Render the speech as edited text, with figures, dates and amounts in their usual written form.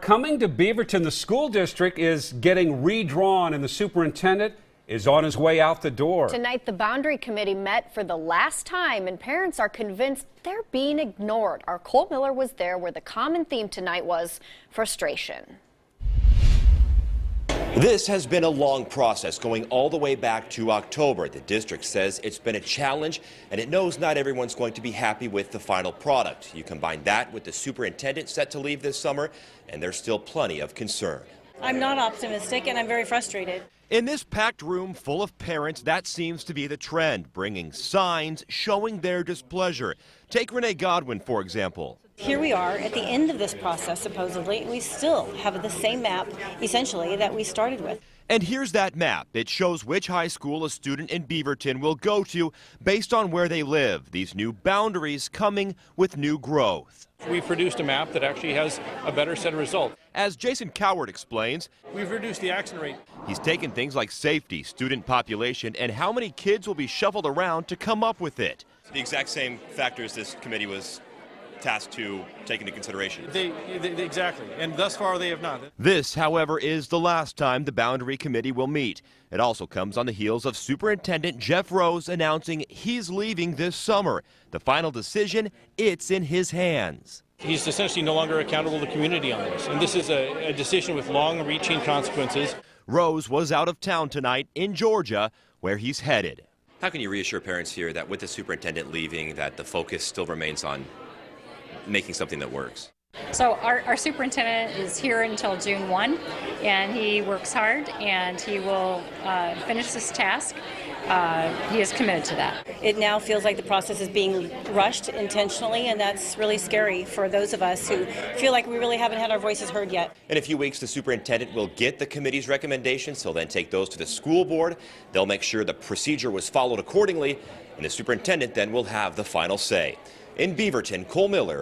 Coming to Beaverton, the school district is getting redrawn and the superintendent is on his way out the door. Tonight, the boundary committee met for the last time and parents are convinced they're being ignored. Our Cole Miller was there where the common theme tonight was frustration. This has been a long process going all the way back to October. The district says it's been a challenge and it knows not everyone's going to be happy with the final product. You combine that with the superintendent set to leave this summer and there's still plenty of concern. I'm not optimistic and I'm very frustrated. In this packed room full of parents, that seems to be the trend, bringing signs showing their displeasure. Take Renee Godwin, for example. Here we are at the end of this process, supposedly, and we still have the same map, essentially, that we started with. And here's that map. It shows which high school a student in Beaverton will go to based on where they live. These new boundaries coming with new growth. We've produced a map that actually has a better set of results. As Jason Coward explains, we've reduced the accident rate. He's taken things like safety, student population, and how many kids will be shuffled around to come up with it. The exact same factors this committee was tasked to take into consideration. Exactly, and thus far they have not. This, however, is the last time the Boundary Committee will meet. It also comes on the heels of Superintendent Jeff Rose announcing he's leaving this summer. The final decision, it's in his hands. He's essentially no longer accountable to the community on this, and this is a decision with long-reaching consequences. Rose was out of town tonight in Georgia, where he's headed. How can you reassure parents here that with the superintendent leaving, that the focus still remains on making something that works? So our superintendent is here until June 1, and he works hard, and he will finish this task. He is committed to that. It now feels like the process is being rushed intentionally, and that's really scary for those of us who feel like we really haven't had our voices heard yet. In a few weeks, the superintendent will get the committee's recommendations. He'll then take those to the school board. They'll make sure the procedure was followed accordingly, and the superintendent then will have the final say. In Beaverton, Cole Miller,